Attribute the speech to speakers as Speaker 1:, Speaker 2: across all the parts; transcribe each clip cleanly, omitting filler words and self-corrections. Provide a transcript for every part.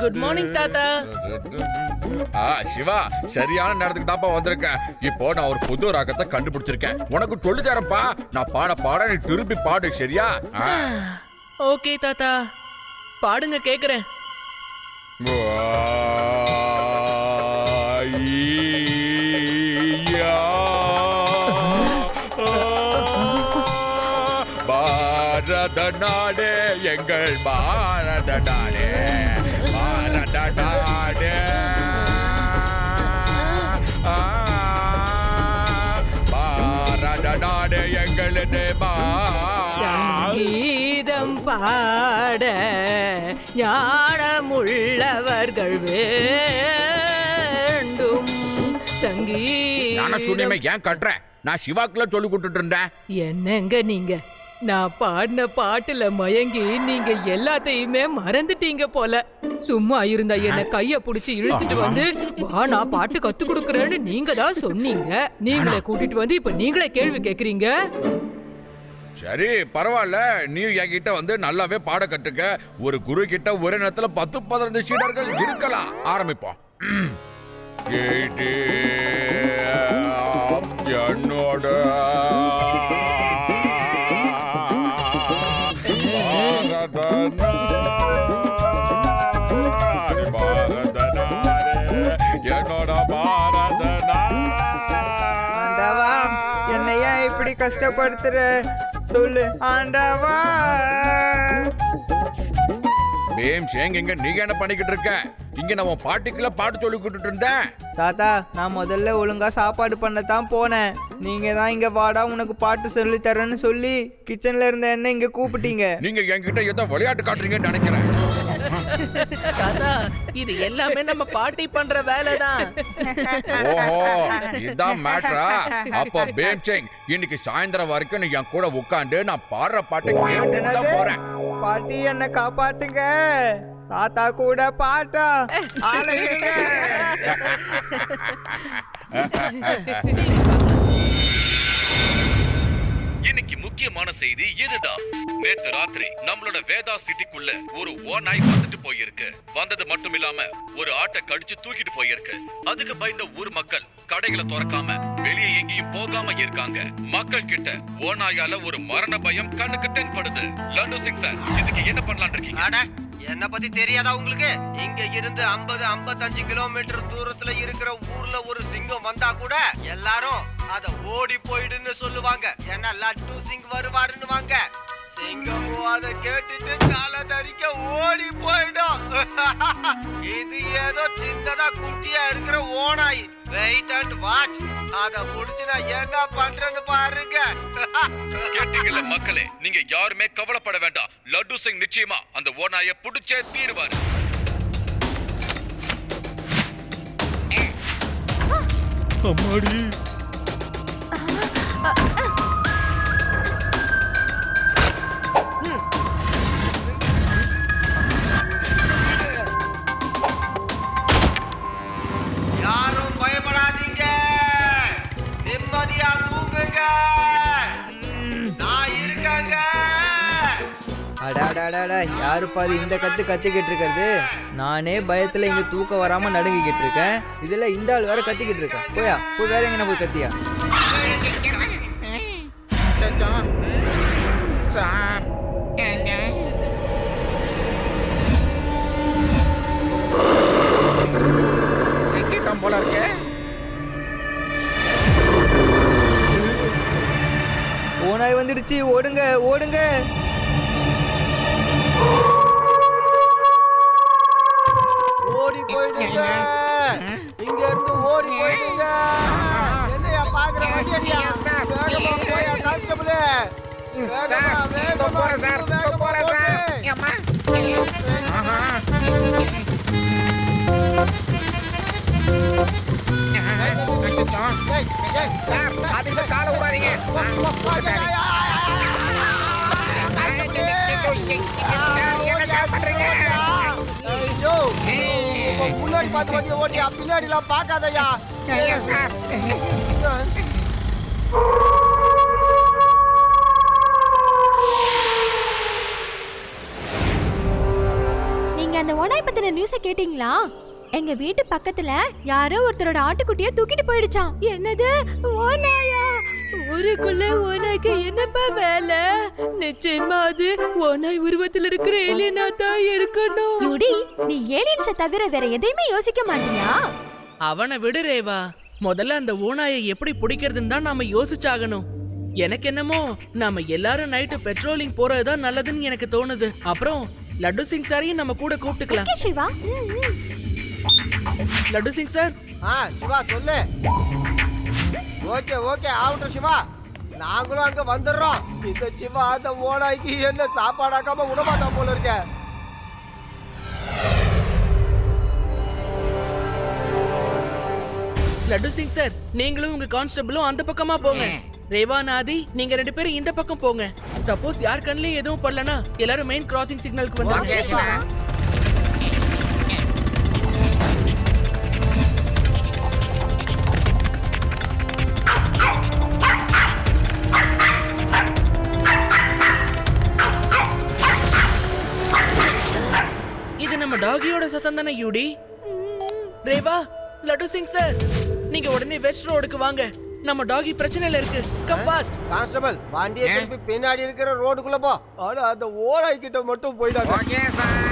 Speaker 1: Good morning தாத்தா.
Speaker 2: சிவா, சரியான நேரத்துக்கு தான்ப்பா வந்திருக்கேன். இப்போ நான் ஒரு புது ராகத்தை கண்டுபிடிச்சிருக்கேன். உனக்கு சொல்லி தரேன்ப்பா. நான் பாட நீ திருப்பி பாடு, சரியா?
Speaker 1: ஓகே தாத்தா, பாடுங்க கேக்குறேன்.
Speaker 2: பாரத நாடே எங்கள் பாரத நாடே, பாரத நாடே, பாரத நாடே எங்களது
Speaker 3: சங்கீதம் பாட ஞானமுள்ளவர்கள் வேண்டும்.
Speaker 2: சங்கீதம் ஏன் கட்டுற? நான் சிவாக்குல சொல்லி கொடுத்துட்டு இருந்தேன்.
Speaker 3: என்னங்க நீங்க, நான் பாடின பாட்டுல மயங்கி நீங்க எல்லாத்தையுமே மறந்துட்டீங்க போல. சும்மா இருந்தா என்ன கைய புடிச்சு இழுத்துட்டு வந்து வா நான் பாட்டு கத்து கொடுக்கறேன்னு நீங்க தான் சொன்னீங்க. நீங்களே கூட்டிட்டு வந்து இப்ப நீங்களே கேள்வி கேக்குறீங்க.
Speaker 2: சரி பரவாயில்ல, நீ என்கிட்ட வந்து நல்லாவே பாட கட்டுக்க. ஒரு குரு கிட்ட ஒரு நேரத்துல 10-15 சீடர்கள் இருக்கலாம். ஆரம்பிப்போம். என்னோட
Speaker 4: ஆண்டவா, என்னையா இப்படி கஷ்டப்படுத்துற? சொல்லு ஆண்டவா.
Speaker 2: எங்க நீங்க என்ன பண்ணிக்கிட்டு இருக்க? இங்க நம்ம பாட்டிக்குள்ள பாட்டு சொல்லி கொடுத்துட்டு இருந்தேன்.
Speaker 4: தாத்தா, நான் முதல்ல ஒழுங்கா சாப்பாடு பண்ணத்தான் போனேன். நீங்க தான் இங்க வாடா உனக்கு பாட்டு சொல்லி தரேன்னு சொல்லி கிச்சன்ல இருந்த என்ன இங்க கூப்பிட்டீங்க.
Speaker 2: நீங்க என்கிட்ட ஏதோ விளையாட்டு காட்டுறீங்கன்னு நினைக்கிறேன்.
Speaker 1: தாத்தா, இது எல்லாமே நம்ம பாட்டி பண்ற வேலைதான்.
Speaker 2: ஓஹோ, இதான் மேட்டரா? அப்ப பேம்சிங், இன்னைக்கு சாயந்தரம் வரைக்கும் நீ என் கூட உட்காந்து நான் பாடுற பாட்டை கேட்டுட்டு தான் போறேன்.
Speaker 4: பாட்டி என்ன காப்பாத்துங்க. தாத்தா கூட பாட்டா ஆளுங்க.
Speaker 5: இன்னைக்கு முக்கியமான செய்தி இதுதான். நேத்து ராத்திரி நம்மளோட வேதா சிட்டிக்குள்ள ஒரு ஓநாய் வந்துட்டு போயிருக்கு. வந்தது மட்டும் இல்லாம ஒரு ஆட்டை கடிச்சு தூக்கிட்டு போயிருக்கு. அதுக்கு பயந்த ஊர் மக்கள் கடைகளை திறக்காம வெளியே எங்கேயும் போகாம இருக்காங்க. மக்கள் கிட்ட ஓநாயால ஒரு மரண பயம் கண்ணுக்கு தென்படுது. லட்டு சிங் சார், இதுக்கு என்ன பண்ணலாம்னு இருக்கீங்க?
Speaker 6: என்ன பத்தி தெரியாதா உங்களுக்கு? இங்க இருந்து 50-55 கிலோமீட்டர் தூரத்துல இருக்கிற ஊர்ல ஒரு சிங்கம் வந்தா கூட எல்லாரும் அத ஓடி போயிடுன்னு சொல்லுவாங்க. ஏன்னா லட்டு சிங் வருவாருன்னு வாங்க. சிங்கமும் அதை கேட்டுட்டு காலை தரிக்க ஓடி போயிடும். இது ஏதோ சின்னதா குட்டியா இருக்கிற ஓனாய். Wait and watch. அத முடிச்சு நான் என்ன பண்றேன்னு பாருங்க.
Speaker 5: கேட்டீங்கல்ல மக்களே, நீங்க யாருமே கவலைப்பட வேண்டாம். லட்டு சிங் நிச்சயமா அந்த ஓநாயை புடிச்சே தீருவாரு.
Speaker 2: அம்மாடி,
Speaker 6: யாரும் பயப்படாதீங்க. நிம்மதியா தூங்குங்க. நான் இருக்கேங்க.
Speaker 4: அடாடாடாடா, யாருப்பா அது இந்த கத்திக்கிட்டு இருக்கிறது? நானே பயத்துல இங்க தூக்கம் வராம நடுங்கிக்கிட்டு இருக்கேன். இதுல இந்த ஆள் வேற கத்திக்கிட்டு இருக்கேன். போய் வேற எங்க போய் கத்தியா?
Speaker 2: சிக்கிட்டம் போல இருக்கே.
Speaker 4: ஓனாய் வந்துடுச்சு, ஓடுங்க ஓடுங்க.
Speaker 6: ஓடி போயிடுங்க. இங்க இருந்து ஓடி போயிடுங்க. என்னையா பாக்குற வண்டியா? வேகமா போயா கான்ஸ்டபிள். வேகமா போறேன் சார். போறேன் சார். அம்மா. சார், அதுக்கு கால விடாதீங்க. முன்னாடி பார்த்து வண்டியை ஓட்டியா, பின்னாடி எல்லாம் பார்க்காதயா.
Speaker 7: நீங்க நீங்க அந்த ஓனாய் பத்தின நியூஸ கேட்டீங்களா? எங்க வீட்டு பக்கத்துல யாரோ ஒருத்தரோட ஆட்டுக்குட்டிய தூக்கிட்டு போயிடுச்சாம். என்னது, ஓனாயா?
Speaker 3: ஊருக்குள்ள ஓனாய்க்கு என்னப்பா வேலை? நிச்சயமா அது ஓனாய் உருவத்துல இருக்கிற ஏலியனா தான் இருக்கணும்.
Speaker 7: யூடி, நீ ஏலியன்ஸ தவிர வேற எதையுமே யோசிக்க மாட்டியா?
Speaker 1: அவனை விடு ரேவா. முதல்ல அந்த ஓநாயை எப்படி பிடிக்கிறதுன்னு தான் நாம யோசிச்சாகணும். எனக்கு என்னமோ நாம எல்லாரும் நைட்டு பெட்ரோலிங் போறதுதான் நல்லதுன்னு எனக்கு தோணுது. அப்புறம் லட்டு சிங் சாரையும் நம்ம கூட கூப்பிட்டுக்கலாம்.
Speaker 7: ஓகே சிவா.
Speaker 1: லட்டு சிங் சார்.
Speaker 6: சிவா சொல்லு. ஓகே ஓகே ஆகட்டும் சிவா, நாங்களும் அங்க வந்துடுறோம். இந்த சிவா அந்த ஓனாய்க்கு என்ன சாப்பாடாக்காம விடமாட்டான் போல இருக்க.
Speaker 1: லட்டு சிங் சார், நீங்களும் உங்க கான்ஸ்டபிளும் அந்த பக்கமா போங்க. ரேவா, நாதி, நீங்க 2 பேரும் இந்த பக்கம் போங்க. சப்போஸ் யார் கண்ணிலயும் எதுவும் படலனா எல்லாரும் மெயின் கிராசிங் சிக்னலுக்கு வந்துருங்க. இது நம்ம டாகியோட சத்தம் தானே யூடி? ரேவா, லட்டு சிங் சார், நீங்க உடனே வெஸ்ட் ரோடுக்கு வாங்க. நம்ம டாகி பிரச்சனையில இருக்கு. Come fast.
Speaker 6: கான்ஸ்டபிள், வண்டியை திருப்பி பின்னாடி இருக்கிற ரோடுக்குள்ள போ. ஆனா அந்த ஓனாய் கிட்ட மட்டும் போயிடாத.
Speaker 2: Okay sir.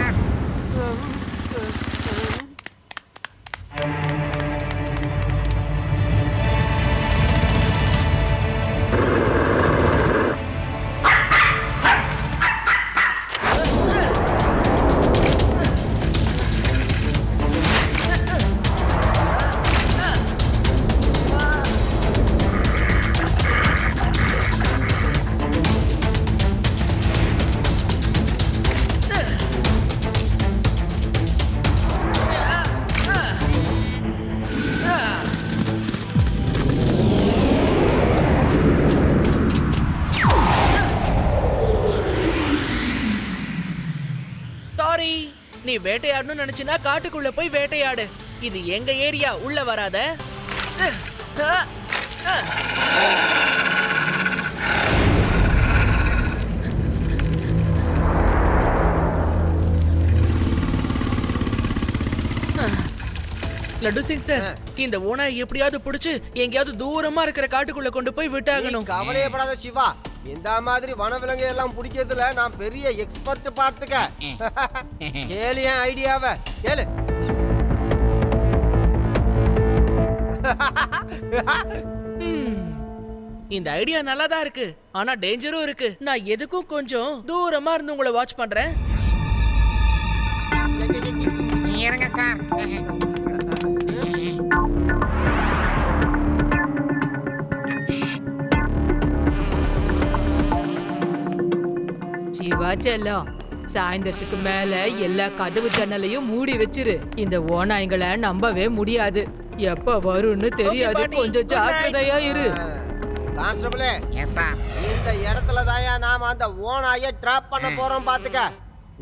Speaker 1: சாரி, நீ வேட்டையாடணும்னு நினைச்சினா காட்டுக்குள்ள போய் வேட்டையாடு. இது எங்க ஏரியா, உள்ள வராத. லட்டு சிங் சார், இந்த ஓனாய் எப்படியாவது புடிச்சு எங்கேயாவது தூரமா இருக்கிற காட்டுக்குள்ள கொண்டு போய் விட்டாகணும்.
Speaker 6: கவலையப்படாத சிவா, இந்த மாதிரி வனவிலங்கு எல்லாம் பிடிக்கிறதுல நான் பெரிய எக்ஸ்பர்ட் பார்த்துக்க. கேளு என் ஐடியாவை கேளு.
Speaker 1: இந்த ஐடியா நல்லா தான் இருக்கு, ஆனா டேஞ்சரும் இருக்கு. நான் எதுக்கும் கொஞ்சம் தூரமா இருந்து உங்களை வாட்ச் பண்றேன்.
Speaker 2: இருங்க சார்.
Speaker 3: சிவா செல்லம், சாயந்தரத்துக்கு மேல எல்லா கதவு ஜன்னலையும் மூடி வச்சிரு. இந்த ஓநாய்களை நம்பவே முடியாது. எப்ப வரும்னு தெரியாது.
Speaker 1: பாட்டி.
Speaker 3: கொஞ்சம்
Speaker 1: Good night.
Speaker 3: ஜாக்கிரதையா இரு.
Speaker 6: கான்ஸ்டபிளே,
Speaker 2: எஸ் சார்.
Speaker 6: இந்த இடத்துல தாயா நாம அந்த ஓனாயை ட்ராப் பண்ண போறோம் பாத்துக்க.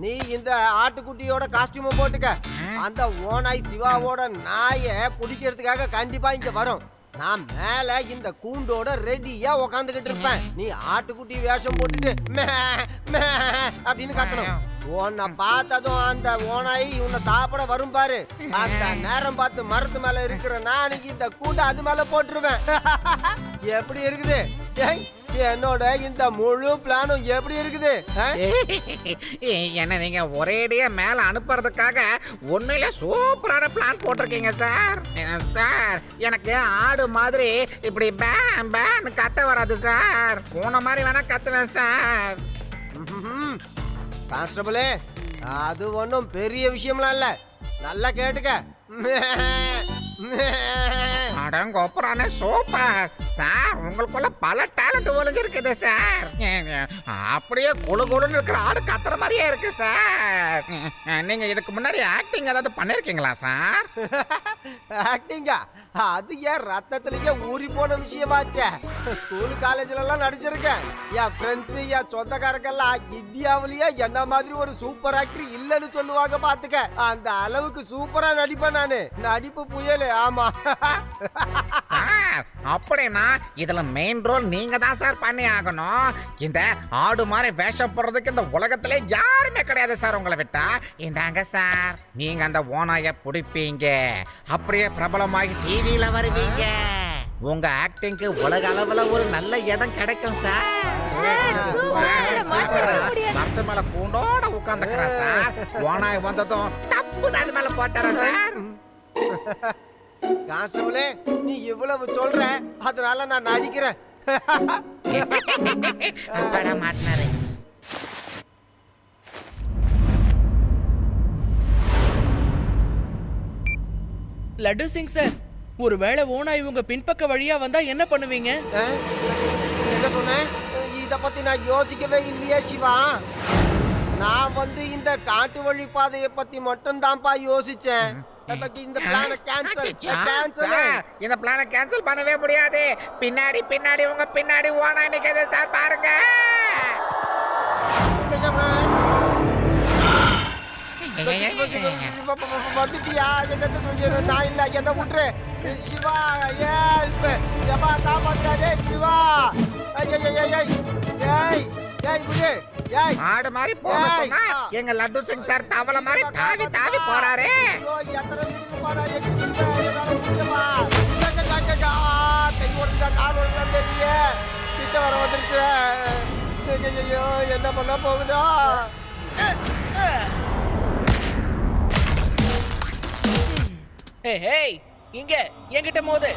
Speaker 6: நீ இந்த ஆட்டுக்குட்டியோட காஸ்டியூம் போட்டுக்க. அந்த ஓனாய் சிவாவோட நாயை பிடிக்கிறதுக்காக கண்டிப்பா இங்க வரும். நான் மேல இந்த கூண்டோட ரெடியா உக்காந்துக்கிட்டு இருப்பேன். நீ ஆட்டுக்குட்டி வேஷம் போட்டுட்டு மே மே அப்படின்னு கத்தணும். உன்னை பார்த்ததும் அந்த ஓனாய் உன்னை சாப்பிட வரும் பாரு. அந்த நேரம் பார்த்து மரத்து மேல இருக்கிற நான் இந்த கூண்டை அது மேல போட்டுருவேன். எப்படி இருக்குது ஏய், என்னோட இந்த முழு பிளானும் எப்படி இருக்குது?
Speaker 8: என்ன நீங்க ஒரேடியா மேல அனுப்புறதுக்காக உண்மையில சூப்பரான பிளான் போட்டிருக்கீங்க சார். சார், எனக்கு ஆடு மாதிரி இப்படி பேன் பேன் கத்த வராது சார். பூனை மாதிரி வேணா கத்துவேன் சார்.
Speaker 6: கான்ஸ்டபிளே, அது ஒன்றும் பெரிய விஷயம்லாம் இல்ல. நல்லா கேட்டுக்க.
Speaker 8: அடங்கொப்பரானே சூப்பர் சார். உங்களுக்குள்ள பல டேலண்ட் ஒழுங்கு இருக்குது சார். அப்படியே குழு குழுன்னு இருக்கிற ஆடு கத்துற மாதிரியே இருக்கு சார். நீங்க இதுக்கு முன்னாடி ஆக்டிங் ஏதாவது பண்ணிருக்கீங்களா சார்?
Speaker 6: ஆக்டிங்கா? அது ஏன் ரத்தத்திலேயே ஊறி போன விஷயமாச்சே. ஸ்கூல் காலேஜ்ல எல்லாம் நடிச்சிருக்கேன். என் ஃப்ரெண்ட்ஸ் என் சொந்தக்காரங்கெல்லாம் இந்தியாவிலேயே என்ன மாதிரி ஒரு சூப்பர் ஆக்டர் இல்லைன்னு சொல்லுவாங்க பாத்துக்க. அந்த அளவுக்கு சூப்பரா நடிப்பேன் நானு. நடிப்பு புயல். ஆமா
Speaker 8: சார் அப்படின்னா இதுல மெயின் ரோல் நீங்க தான் சார் பண்ணி ஆகணும். இந்த ஆடு மாதிரி வேஷம் போடுறதுக்கு இந்த உலகத்திலே யாருமே கிடையாது சார் உங்களை விட்டா. இந்தாங்க சார், நீங்க அந்த ஓநாய பிடிப்பீங்க, அப்படியே பிரபலமாகி டிவியில வருவீங்க. உங்க ஆக்டிங்க்கு உலக அளவுல ஒரு நல்ல இடம் கிடைக்கும் சார். மரத்து மேல பூண்டோட உட்கார்ந்துக்கிறேன் சார். ஓனாய் வந்ததும் டப்பு அது மேல போட்டுறேன் சார்.
Speaker 6: கான்ஸ்டபிளே, நீ இவ்வளவு சொல்ற, அதனால நான் நடிக்கிறேன்.
Speaker 8: அப்பாடா மாட்டினாரு.
Speaker 1: லட்டு சிங் சார், ஒருவேளை ஓனாய் உங்க பின்பக்க வழியா வந்தா என்ன பண்ணுவீங்க?
Speaker 6: என்ன சொன்ன? இத பத்தி நான் யோசிக்கவே இல்லையே சிவா. நான் வந்து இந்த காட்டு வழி பாதையை பத்தி மட்டும் தான்ப்பா யோசிச்சேன். இந்த பிளான
Speaker 8: இந்த பிளான கேன்சல் பண்ணவே முடியாது. பின்னாடி பின்னாடி உங்க பின்னாடி ஓனாய் நிக்குது சார், பாருங்க.
Speaker 6: வந்துட்டியா? நான் இல்ல, என்ன விட்டுரு சிவா. ஏப்பா காப்பாத்துறாடே சிவா.
Speaker 8: ஆடு மாதிரி போக சொன்னா எங்க லட்டு சிங் சார் தவளை மாதிரி தாவி தாவி போறாரு.
Speaker 6: என்ன பண்ண போகுதா?
Speaker 1: ஹேய், இங்க என்கிட்ட மோது.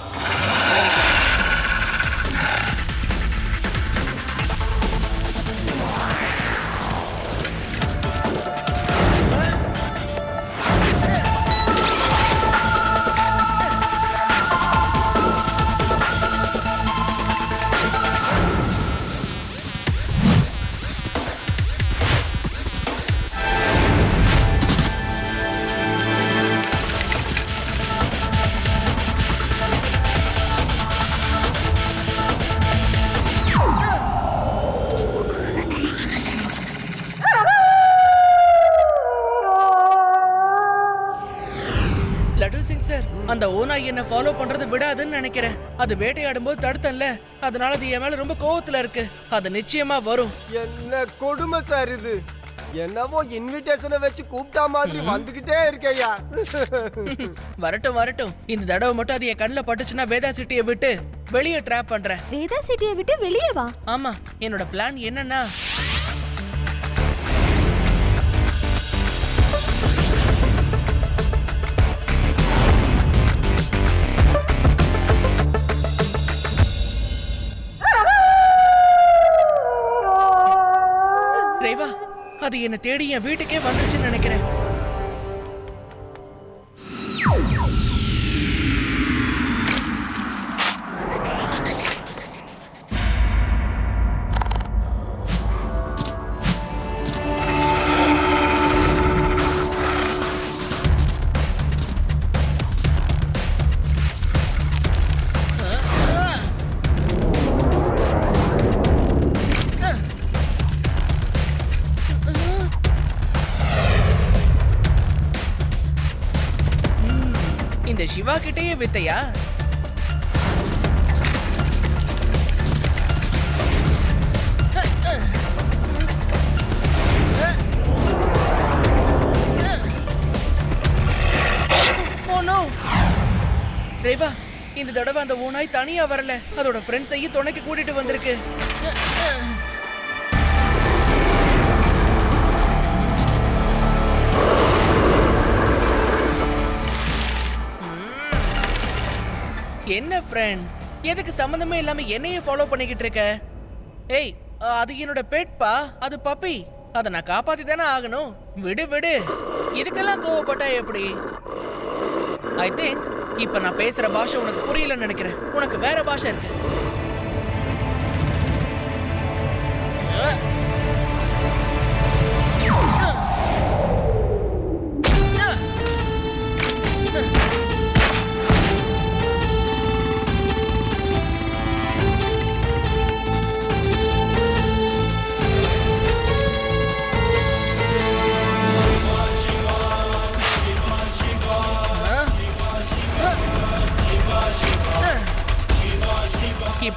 Speaker 1: அந்த ஓனாய் என்ன ஃபாலோ பண்றது விடாதுன்னு நினைக்கிறேன். அது வேட்டையாடும் போது தடுத்தன்ல, அதனால அது என் மேல ரொம்ப கோவத்துல இருக்கு. அது நிச்சயமா வரும்.
Speaker 6: என்ன கொடுமை சார் இது. என்னவோ இன்விடேஷனை வச்சு கூப்பிட்டா மாதிரி வந்துகிட்டே இருக்கேயா.
Speaker 1: வரட்டும் வரட்டும். இந்த தடவை மட்டும் அது என் கண்ணில் பட்டுச்சுன்னா வேதா சிட்டியை விட்டு வெளியே ட்ராப் பண்றேன்.
Speaker 7: வேதா சிட்டியை விட்டு வெளியே வா?
Speaker 1: ஆமா, என்னோட பிளான் என்னன்னா, அது என்ன தேடி என் வீட்டுக்கே வந்துருச்சுன்னு நினைக்கிறேன். இந்த சிவா கிட்டயே வித்தையா? ரேவா, இந்த தடவை அந்த ஓனாய் தனியா வரல, அதோட ஃப்ரெண்ட்ஸையும் துணைக்கு கூட்டிட்டு வந்திருக்கு. என்ன ஃப்ரெண்ட், எதுக்கு சம்பந்தமே இல்லாம என்னையே ஃபாலோ பண்ணிக்கிட்டு இருக்க? ஏய், அது என்னோட பெட்பா, அது பப்பி. அதை நான் காப்பாத்தி தானே ஆகணும். விடு விடு, இதுக்கெல்லாம் கோவப்பட்டா எப்படி? ஐ திங்க் இப்ப நான் பேசுற பாஷை உனக்கு புரியலன்னு நினைக்கிறேன். உனக்கு வேற பாஷை இருக்கு.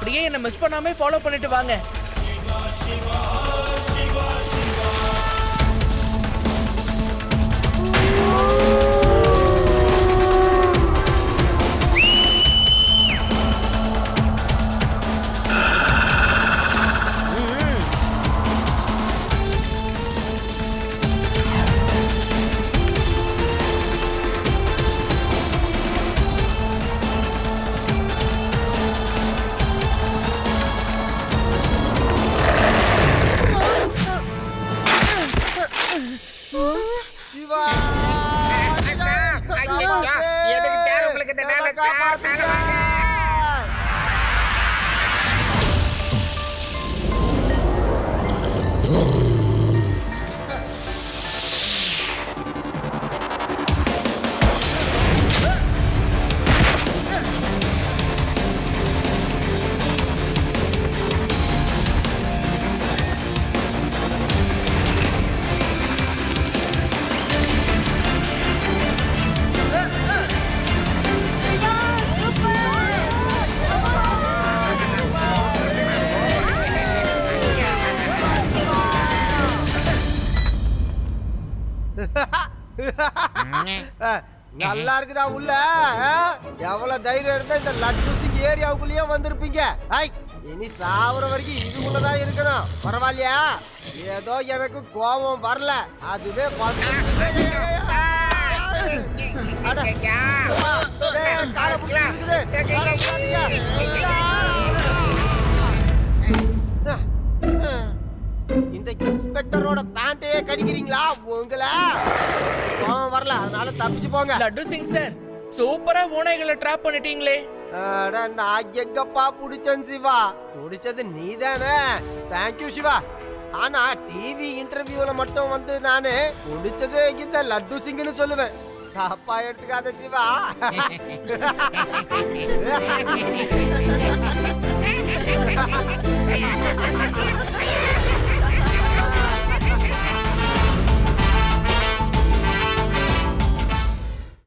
Speaker 1: அப்படியே என்ன மிஸ் பண்ணாம ஃபாலோ பண்ணிட்டு வாங்க.
Speaker 6: சிவா
Speaker 8: ஐயோ, எதுக்கு சார் உங்களுக்கு இந்த வேலை சார்? மேல வாங்க.
Speaker 6: நல்லா இருக்குதா உள்ள? எவ்வளவு தைரியம் இருந்தா இந்த லட்டு சிங் ஏரியாவுக்குள்ளேயே வந்திருப்பீங்க. இனி சாவர வரைக்கும் இதுக்குள்ளதான் இருக்கணும். பரவாயில்லையா? ஏதோ எனக்கு கோபம் வரல, அதுவே இந்த இன்ஸ்பெக்டரோட பேண்டையே கடிக்கிறீங்களா? உங்களை கோபம் வரல, அதனால தப்பிச்சு போங்க.
Speaker 1: லட்டு சிங் சார், சூப்பரா ஓநாய்களை ட்ராப் பண்ணிட்டீங்களே.
Speaker 6: நான் எங்கப்பா புடிச்சேன் சிவா? புடிச்சது நீதானே. தேங்க்யூ சிவா. ஆனா டிவி இன்டர்வியூல மட்டும் வந்து நானு புடிச்சது இந்த லட்டு சிங்னு சொல்லுவேன். தப்பா எடுத்துக்காத சிவா.